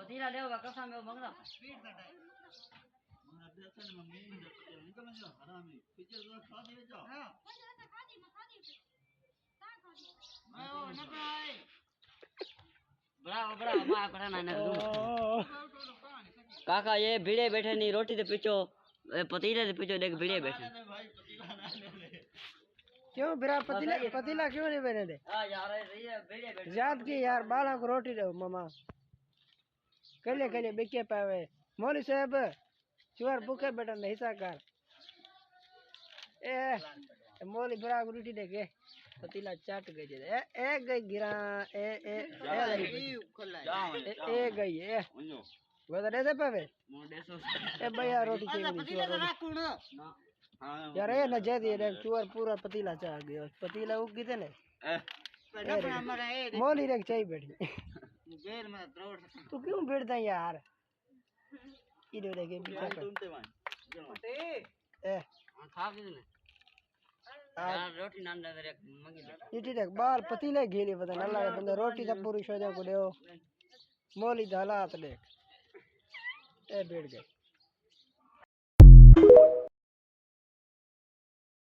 पतीला ले वो कसा में मंगला ब्रावो ब्रावो मां पड़ा ना काका ये भिड़े बैठे नहीं रोटी दे पीछो पतीले दे पीछो देख भिड़े बैठे क्यों बिरा पतीला पतीला क्यों नहीं बने दे यार ये भिड़े बैठे याद की यार बाला को रोटी दो मामा कले बेके पावे मौली साहब चुवार भूखे बैठा नहीं साकार ए मौली बिरा को रोटी दे के पतीला चाट गई दे ए गई गिरा ए गई ए वो तो दे पावे ए भैया रोटी चाहिए यार ये न जे दिए चुवार पूरा पतीला चाट गयो पतीला उग गई थे ने मौली रे चाहिए बैठी तू क्यों बैठता है यार इधर देखे पीछे ए खा के ने यार रोटी नान दे रे मंगी दे इटी देख बाल पतीले घेली पता न लगा बंदा रोटी तो पूरी सोजा को देओ मौली दा हालात देख ए बैठ गए